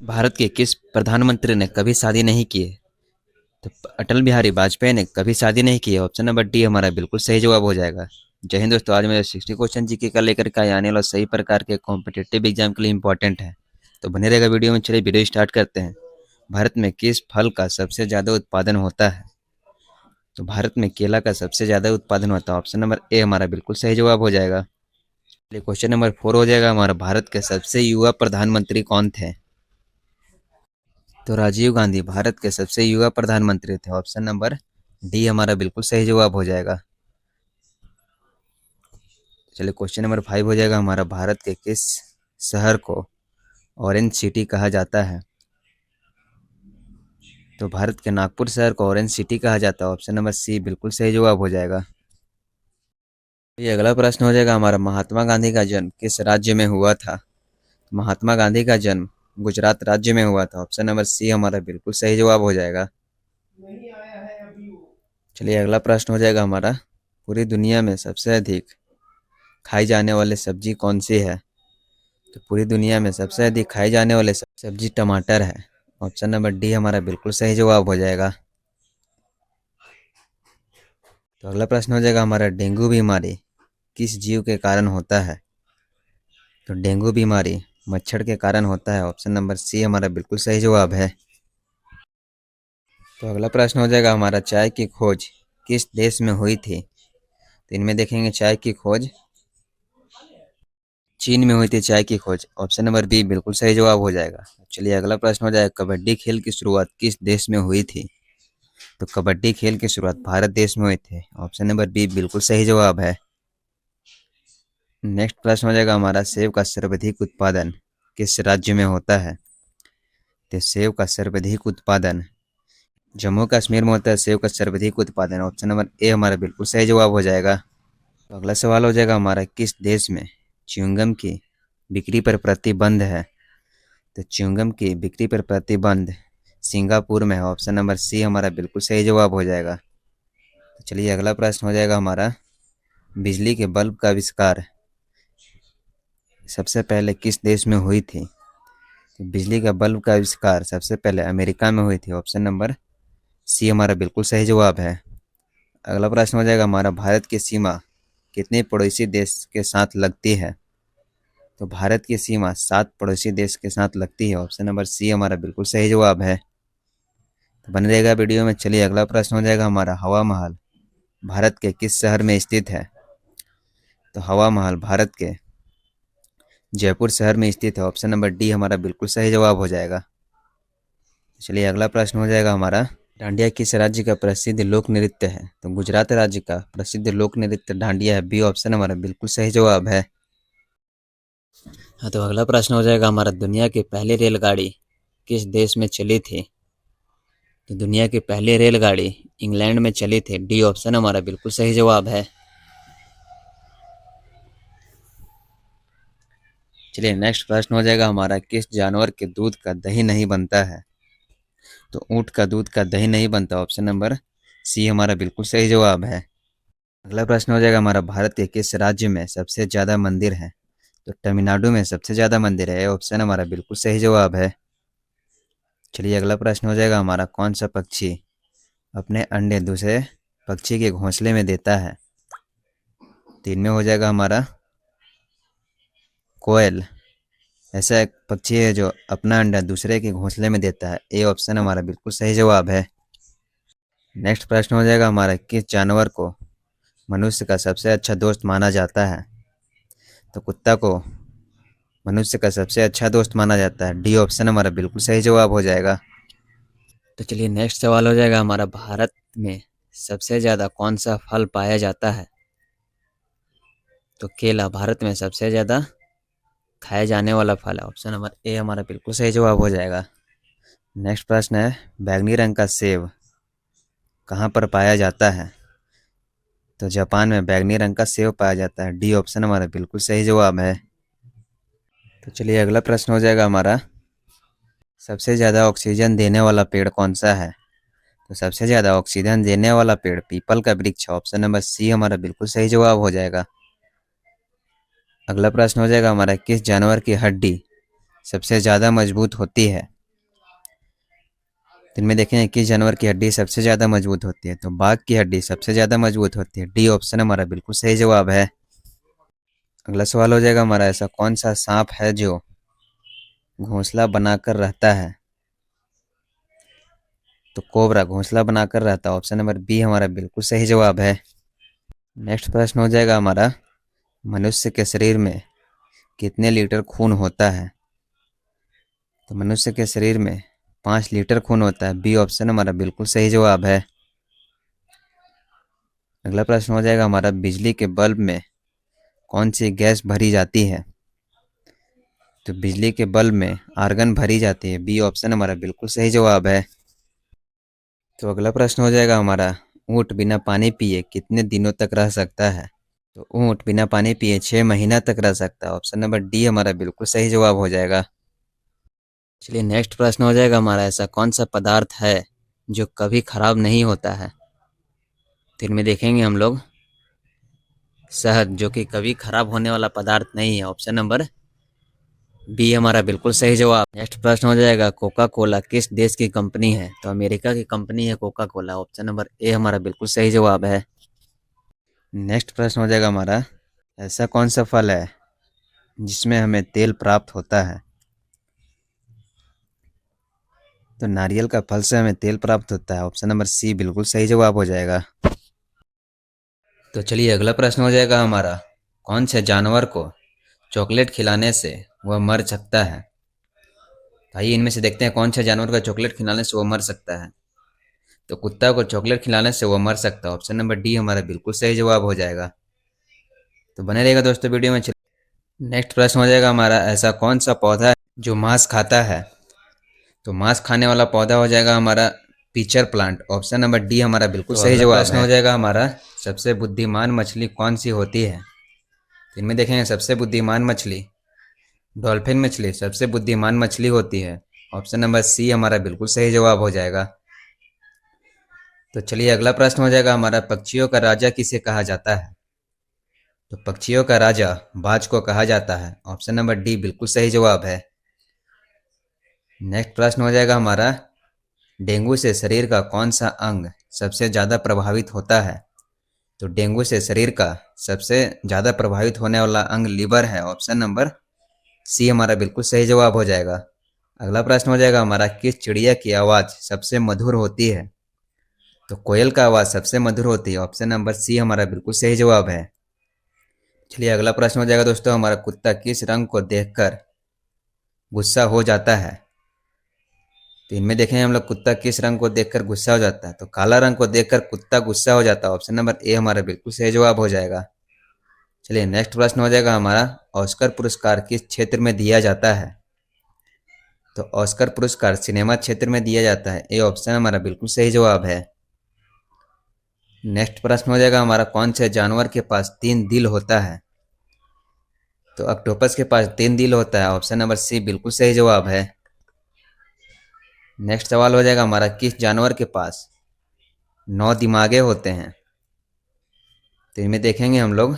भारत के किस प्रधानमंत्री ने कभी शादी नहीं की है? तो अटल बिहारी वाजपेयी ने कभी शादी नहीं की है। ऑप्शन नंबर डी हमारा बिल्कुल सही जवाब हो जाएगा। जय हिंद दोस्तों, आज मेरे 60 क्वेश्चन जीके का लेकर के आने वाला सही प्रकार के कॉम्पिटेटिव एग्जाम के लिए इंपॉर्टेंट है। तो बने रहेगा वीडियो में। चलिए वीडियो स्टार्ट करते हैं। भारत में किस फल का सबसे ज़्यादा उत्पादन होता है? तो भारत में केला का सबसे ज़्यादा उत्पादन होता है। ऑप्शन नंबर ए हमारा बिल्कुल सही जवाब हो जाएगा। चलिए क्वेश्चन नंबर 4 हो जाएगा हमारा। भारत के सबसे युवा प्रधानमंत्री कौन थे? तो राजीव गांधी भारत के सबसे युवा प्रधानमंत्री थे। ऑप्शन नंबर डी हमारा बिल्कुल सही जवाब हो जाएगा। चलिए क्वेश्चन नंबर 5 हो जाएगा हमारा। भारत के किस शहर को ऑरेंज सिटी कहा जाता है? तो भारत के नागपुर शहर को ऑरेंज सिटी कहा जाता है। ऑप्शन नंबर सी बिल्कुल सही जवाब हो जाएगा। ये अगला प्रश्न हो जाएगा हमारा। महात्मा गांधी का जन्म किस राज्य में हुआ था? महात्मा गांधी का जन्म गुजरात राज्य में हुआ था। ऑप्शन नंबर सी हमारा बिल्कुल सही जवाब हो जाएगा। चलिए अगला प्रश्न हो जाएगा हमारा। पूरी दुनिया में सबसे अधिक खाई जाने वाली सब्जी कौन सी है? तो पूरी दुनिया में सबसे अधिक खाई जाने वाली सब्जी टमाटर है। ऑप्शन नंबर डी हमारा बिल्कुल सही जवाब हो जाएगा। तो अगला प्रश्न हो जाएगा हमारा। डेंगू बीमारी किस जीव के कारण होता है? तो डेंगू बीमारी मच्छर के कारण होता है। ऑप्शन नंबर सी हमारा बिल्कुल सही जवाब है। तो अगला प्रश्न हो जाएगा हमारा। चाय की खोज किस देश में हुई थी? तो इनमें देखेंगे चाय की खोज चीन में हुई थी। चाय की खोज ऑप्शन नंबर बी बिल्कुल सही जवाब हो जाएगा। चलिए अगला प्रश्न हो जाएगा। कबड्डी खेल की शुरुआत किस देश में हुई थी? तो कबड्डी खेल की शुरुआत भारत देश में हुई थी। ऑप्शन नंबर बी बिल्कुल सही जवाब है। नेक्स्ट प्रश्न हो जाएगा हमारा। सेब का सर्वाधिक उत्पादन किस राज्य में होता है? तो सेब का सर्वाधिक उत्पादन जम्मू कश्मीर में होता है। सेब का सर्वाधिक उत्पादन ऑप्शन नंबर ए हमारा बिल्कुल सही जवाब हो जाएगा। तो अगला सवाल हो जाएगा हमारा। किस देश में च्युइंगम की बिक्री पर प्रतिबंध है? तो च्युइंगम की बिक्री पर प्रतिबंध सिंगापुर में है। ऑप्शन नंबर सी हमारा बिल्कुल सही जवाब हो जाएगा। तो चलिए अगला प्रश्न हो जाएगा हमारा। बिजली के बल्ब का आविष्कार सबसे पहले किस देश में हुई थी? तो बिजली का बल्ब का आविष्कार सबसे पहले अमेरिका में हुई थी। ऑप्शन नंबर सी हमारा बिल्कुल सही जवाब है। अगला प्रश्न हो जाएगा हमारा। भारत की सीमा कितने पड़ोसी देश के साथ लगती है? तो भारत की सीमा 7 पड़ोसी देश के साथ लगती है। ऑप्शन नंबर सी हमारा बिल्कुल सही जवाब है। तो बने रहेगा वीडियो में। चलिए अगला प्रश्न हो जाएगा हमारा। हवा महल भारत के किस शहर में स्थित है? तो हवा महल भारत के जयपुर शहर में स्थित है। ऑप्शन नंबर डी हमारा बिल्कुल सही जवाब हो जाएगा। चलिए अगला प्रश्न हो जाएगा हमारा। डांडिया किस राज्य का प्रसिद्ध लोक नृत्य है? तो गुजरात राज्य का प्रसिद्ध लोक नृत्य डांडिया है। बी ऑप्शन हमारा बिल्कुल सही जवाब है। हाँ, तो अगला प्रश्न हो जाएगा हमारा। दुनिया की पहली रेलगाड़ी किस देश में चली थी? तो दुनिया की पहली रेलगाड़ी इंग्लैंड में चली थी। डी ऑप्शन हमारा बिल्कुल सही जवाब है। चलिए नेक्स्ट प्रश्न हो जाएगा हमारा। किस जानवर के दूध का दही नहीं बनता है? तो ऊँट का दूध का दही नहीं बनता। ऑप्शन नंबर सी हमारा बिल्कुल सही जवाब है। अगला प्रश्न हो जाएगा हमारा। भारत के किस राज्य में सबसे ज़्यादा मंदिर है? तो तमिलनाडु में सबसे ज़्यादा मंदिर है। ऑप्शन हमारा बिल्कुल सही जवाब है। चलिए अगला प्रश्न हो जाएगा हमारा। कौन सा पक्षी अपने अंडे दूसरे पक्षी के घोंसले में देता है? तो इनमें हो जाएगा हमारा कोयल। ऐसा एक पक्षी है जो अपना अंडा दूसरे के घोंसले में देता है। ए ऑप्शन हमारा बिल्कुल सही जवाब है। नेक्स्ट प्रश्न हो जाएगा हमारा। किस जानवर को मनुष्य का सबसे अच्छा दोस्त माना जाता है? तो कुत्ता को मनुष्य का सबसे अच्छा दोस्त माना जाता है। डी ऑप्शन हमारा बिल्कुल सही जवाब हो जाएगा। तो चलिए नेक्स्ट सवाल हो जाएगा हमारा। भारत में सबसे ज़्यादा कौन सा फल पाया जाता है? तो केला भारत में सबसे ज़्यादा खाया जाने वाला फल है। ऑप्शन नंबर ए हमारा बिल्कुल सही जवाब हो जाएगा। नेक्स्ट प्रश्न है। बैंगनी रंग का सेब कहाँ पर पाया जाता है? तो जापान में बैंगनी रंग का सेब पाया जाता है। डी ऑप्शन हमारा बिल्कुल सही जवाब है। तो चलिए अगला प्रश्न हो जाएगा हमारा। सबसे ज़्यादा ऑक्सीजन देने वाला पेड़ कौन सा है? तो सबसे ज़्यादा ऑक्सीजन देने वाला पेड़ पीपल का वृक्ष है। ऑप्शन नंबर सी हमारा बिल्कुल सही जवाब हो जाएगा। अगला प्रश्न हो जाएगा हमारा। किस जानवर की हड्डी सबसे ज़्यादा मजबूत होती है? तो इनमें देखें किस जानवर की हड्डी सबसे ज़्यादा मजबूत होती है, तो बाघ की हड्डी सबसे ज़्यादा मजबूत होती है। डी ऑप्शन हमारा बिल्कुल सही जवाब है। अगला सवाल हो जाएगा हमारा, ऐसा कौन सा सांप है जो घोंसला बनाकर रहता है, तो कोबरा घोंसला बनाकर रहता है। ऑप्शन नंबर बी हमारा बिल्कुल सही जवाब है। नेक्स्ट प्रश्न हो जाएगा हमारा, मनुष्य के शरीर में कितने लीटर खून होता है, तो मनुष्य के शरीर में 5 लीटर खून होता है। बी ऑप्शन हमारा बिल्कुल सही जवाब है। अगला प्रश्न हो जाएगा हमारा, बिजली के बल्ब में कौन सी गैस भरी जाती है, तो बिजली के बल्ब में आर्गन भरी जाती है। बी ऑप्शन हमारा बिल्कुल सही जवाब है। तो अगला प्रश्न हो जाएगा हमारा, ऊँट बिना पानी पिए कितने दिनों तक रह सकता है, तो ऊँट बिना पानी पिए 6 महीना तक रह सकता है। ऑप्शन नंबर डी हमारा बिल्कुल सही जवाब हो जाएगा। चलिए नेक्स्ट प्रश्न हो जाएगा हमारा, ऐसा कौन सा पदार्थ है जो कभी खराब नहीं होता है, तो इनमें देखेंगे हम लोग शहद, जो कि कभी खराब होने वाला पदार्थ नहीं है। ऑप्शन नंबर बी हमारा बिल्कुल सही जवाब। नेक्स्ट प्रश्न हो जाएगा, कोका कोला किस देश की कंपनी है, तो अमेरिका की कंपनी है Coca Cola. Option number A हमारा बिल्कुल सही जवाब है। नेक्स्ट प्रश्न हो जाएगा हमारा, ऐसा कौन सा फल है जिसमें हमें तेल प्राप्त होता है, तो नारियल का फल से हमें तेल प्राप्त होता है। ऑप्शन नंबर सी बिल्कुल सही जवाब हो जाएगा। तो चलिए अगला प्रश्न हो जाएगा हमारा, कौन से जानवर को चॉकलेट खिलाने से वह मर सकता है, आइए इनमें से देखते हैं कौन से जानवर का चॉकलेट खिलाने से वो मर सकता है। तो कुत्ता को चॉकलेट खिलाने से वो मर सकता है। ऑप्शन नंबर डी हमारा बिल्कुल सही जवाब हो जाएगा। तो बने रहेगा दोस्तों वीडियो में। नेक्स्ट प्रश्न हो जाएगा हमारा, ऐसा कौन सा पौधा है जो मांस खाता है, तो मांस खाने वाला पौधा हो जाएगा हमारा pitcher plant. Option number D हमारा बिल्कुल सही जवाब है। प्रश्न हो जाएगा हमारा, सबसे बुद्धिमान मछली कौन सी होती है, तो इनमें देखेंगे सबसे बुद्धिमान मछली डॉल्फिन मछली सबसे बुद्धिमान मछली होती है। ऑप्शन नंबर सी हमारा बिल्कुल सही जवाब हो जाएगा। तो चलिए अगला प्रश्न हो जाएगा हमारा, पक्षियों का राजा किसे कहा जाता है, तो पक्षियों का राजा बाज को कहा जाता है। ऑप्शन नंबर डी बिल्कुल सही जवाब है। नेक्स्ट प्रश्न हो जाएगा हमारा, डेंगू से शरीर का कौन सा अंग सबसे ज़्यादा प्रभावित होता है, तो डेंगू से शरीर का सबसे ज़्यादा प्रभावित होने वाला अंग लीवर है। ऑप्शन नंबर सी हमारा बिल्कुल सही जवाब हो जाएगा। अगला प्रश्न हो जाएगा हमारा, किस चिड़िया की आवाज़ सबसे मधुर होती है, तो कोयल का आवाज़ सबसे मधुर होती है। ऑप्शन नंबर सी हमारा बिल्कुल सही जवाब है। चलिए अगला प्रश्न हो जाएगा दोस्तों हमारा, कुत्ता किस रंग को देखकर गुस्सा हो जाता है, तो इनमें देखेंगे हम लोग कुत्ता किस रंग को देखकर गुस्सा हो जाता है, तो काला रंग को देखकर कुत्ता गुस्सा हो जाता है। ऑप्शन नंबर ए हमारा बिल्कुल सही जवाब हो जाएगा। चलिए नेक्स्ट प्रश्न हो जाएगा हमारा, ऑस्कर पुरस्कार किस क्षेत्र में दिया जाता है, तो ऑस्कर पुरस्कार सिनेमा क्षेत्र में दिया जाता है। ए ऑप्शन हमारा बिल्कुल सही जवाब है। नेक्स्ट प्रश्न हो जाएगा हमारा, कौन से जानवर के पास 3 दिल होता है, तो ऑक्टोपस के पास 3 दिल होता है। ऑप्शन नंबर सी बिल्कुल सही जवाब है। नेक्स्ट सवाल हो जाएगा हमारा, किस जानवर के पास 9 दिमागे होते हैं, तो इनमें देखेंगे हम लोग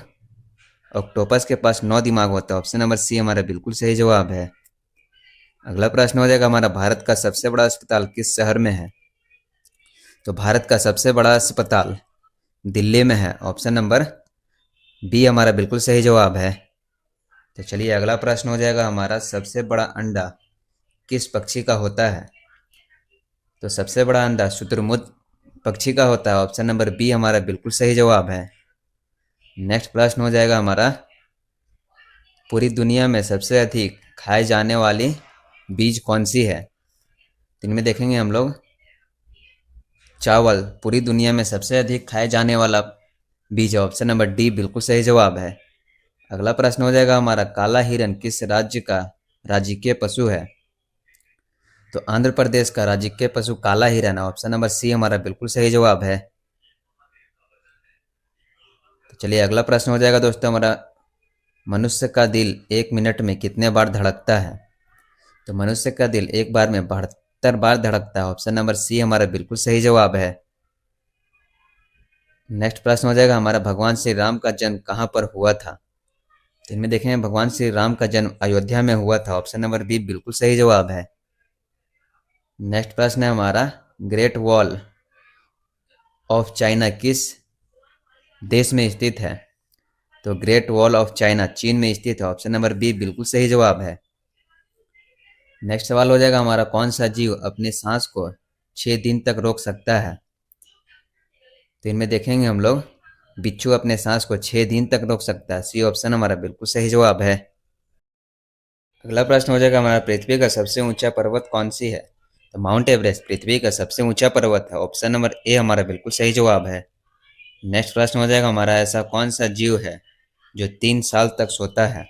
ऑक्टोपस के पास 9 दिमाग होता है। ऑप्शन नंबर सी हमारा बिल्कुल सही जवाब है। अगला प्रश्न हो जाएगा हमारा, भारत का सबसे बड़ा अस्पताल किस शहर में है, तो भारत का सबसे बड़ा अस्पताल दिल्ली में है। ऑप्शन नंबर बी हमारा बिल्कुल सही जवाब है। तो चलिए अगला प्रश्न हो जाएगा हमारा, सबसे बड़ा अंडा किस पक्षी का होता है, तो सबसे बड़ा अंडा शुतुरमुर्ग पक्षी का होता है। ऑप्शन नंबर बी हमारा बिल्कुल सही जवाब है। नेक्स्ट प्रश्न हो जाएगा हमारा, पूरी दुनिया में सबसे अधिक खाए जाने वाली बीज कौन सी है, तो इनमें देखेंगे हम लोग चावल पूरी दुनिया में सबसे अधिक खाए जाने वाला बीज है। ऑप्शन नंबर डी बिल्कुल सही जवाब है। अगला प्रश्न हो जाएगा हमारा, काला हिरन किस राज्य का राजकीय पशु है, तो आंध्र प्रदेश का राजकीय पशु काला हिरन है। ऑप्शन नंबर सी हमारा बिल्कुल सही जवाब है। तो चलिए अगला प्रश्न हो जाएगा दोस्तों हमारा, मनुष्य का दिल 1 मिनट में कितने बार धड़कता है, तो मनुष्य का दिल एक बार में 72 बार धड़कता है। ऑप्शन नंबर सी हमारा बिल्कुल सही जवाब है। नेक्स्ट प्रश्न हो जाएगा हमारा, भगवान श्री राम का जन्म कहाँ पर हुआ था, तो इनमें देखेंगे भगवान श्री राम का जन्म अयोध्या में हुआ था। ऑप्शन नंबर बी बिल्कुल सही जवाब है। नेक्स्ट प्रश्न है हमारा, ग्रेट वॉल ऑफ चाइना किस देश में स्थित है? तो ग्रेट वॉल ऑफ चाइना चीन में स्थित है। ऑप्शन नंबर बी बिल्कुल सही जवाब है। नेक्स्ट सवाल हो जाएगा हमारा, कौन सा जीव अपने सांस को 6 दिन तक रोक सकता है? तो इनमें देखेंगे हम लोग, बिच्छू अपने सांस को 6 दिन तक रोक सकता है। सी ऑप्शन हमारा बिल्कुल सही जवाब है। अगला प्रश्न हो जाएगा हमारा, पृथ्वी का सबसे ऊंचा पर्वत कौन सी है? तो माउंट एवरेस्ट पृथ्वी का सबसे ऊंचा पर्वत है। ऑप्शन नंबर ए हमारा बिल्कुल सही जवाब है। नेक्स्ट प्रश्न हो जाएगा हमारा, ऐसा कौन सा जीव है जो 3 साल तक सोता है?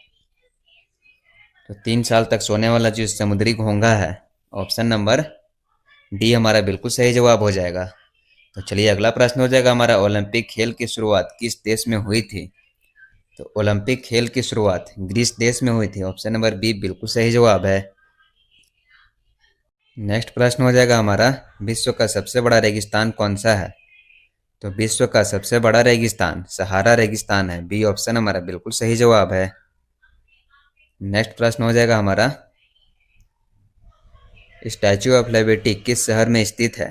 तो 3 साल तक सोने वाला जीव समुद्री घोंघा है। ऑप्शन नंबर डी हमारा बिल्कुल सही जवाब हो जाएगा। तो चलिए अगला प्रश्न हो जाएगा हमारा, ओलंपिक खेल की शुरुआत किस देश में हुई थी? तो ओलंपिक खेल की शुरुआत ग्रीस देश में हुई थी। ऑप्शन नंबर बी बिल्कुल सही जवाब है। नेक्स्ट प्रश्न हो जाएगा हमारा, विश्व का सबसे बड़ा रेगिस्तान कौन सा है? तो विश्व का सबसे बड़ा रेगिस्तान सहारा रेगिस्तान है। बी ऑप्शन हमारा बिल्कुल सही जवाब है। नेक्स्ट प्रश्न हो जाएगा हमारा, स्टैचू ऑफ लिबर्टी किस शहर में स्थित है?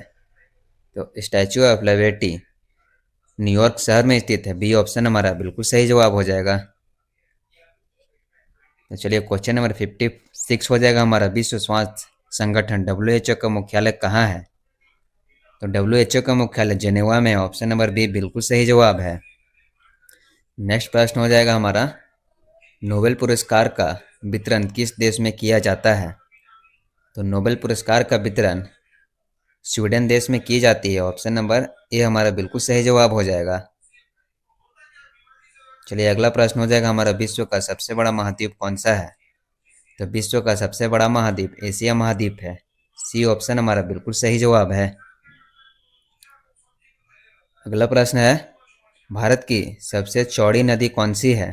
तो स्टैचू ऑफ लिबर्टी न्यूयॉर्क शहर में स्थित है। बी ऑप्शन हमारा बिल्कुल सही जवाब हो जाएगा। तो चलिए क्वेश्चन नंबर 56 हो जाएगा हमारा, विश्व स्वास्थ्य संगठन WHO का मुख्यालय कहाँ है? तो WHO का मुख्यालय जेनेवा में है। ऑप्शन नंबर बी बिल्कुल सही जवाब है। नेक्स्ट प्रश्न हो जाएगा हमारा, नोबेल पुरस्कार का वितरण किस देश में किया जाता है? तो नोबेल पुरस्कार का वितरण स्वीडन देश में की जाती है। ऑप्शन नंबर ए हमारा बिल्कुल सही जवाब हो जाएगा। चलिए अगला प्रश्न हो जाएगा हमारा, विश्व का सबसे बड़ा महाद्वीप कौन सा है? तो विश्व का सबसे बड़ा महाद्वीप एशिया महाद्वीप है। सी ऑप्शन हमारा बिल्कुल सही जवाब है। अगला प्रश्न है, भारत की सबसे चौड़ी नदी कौन सी है?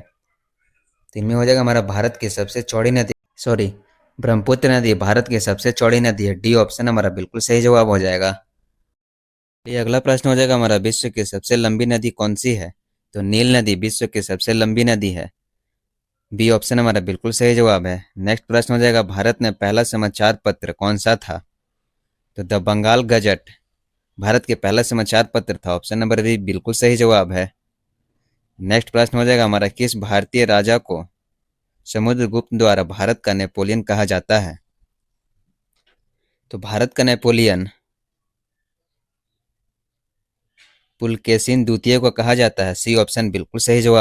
तो इनमें हो जाएगा हमारा, भारत की सबसे चौड़ी नदी ब्रह्मपुत्र नदी भारत की सबसे चौड़ी नदी है। डी ऑप्शन हमारा बिल्कुल सही जवाब हो जाएगा। ये अगला प्रश्न हो जाएगा हमारा, विश्व की सबसे लंबी नदी कौन सी है? तो नील नदी विश्व की सबसे लंबी नदी है। बी ऑप्शन हमारा बिल्कुल सही जवाब है। नेक्स्ट प्रश्न हो जाएगा, भारत में पहला समाचार पत्र कौन सा था? तो द बंगाल गजट भारत के पहला समाचार पत्र था। ऑप्शन नंबर बी बिल्कुल सही जवाब है। नेक्स्ट प्रश्न हो जाएगा हमारा, किस भारतीय राजा को समुद्रगुप्त द्वारा भारत का नेपोलियन कहा जाता है? तो भारत का नेपोलियन पुलकेशिन द्वितीय को कहा जाता है। सी ऑप्शन बिल्कुल सही जवाब।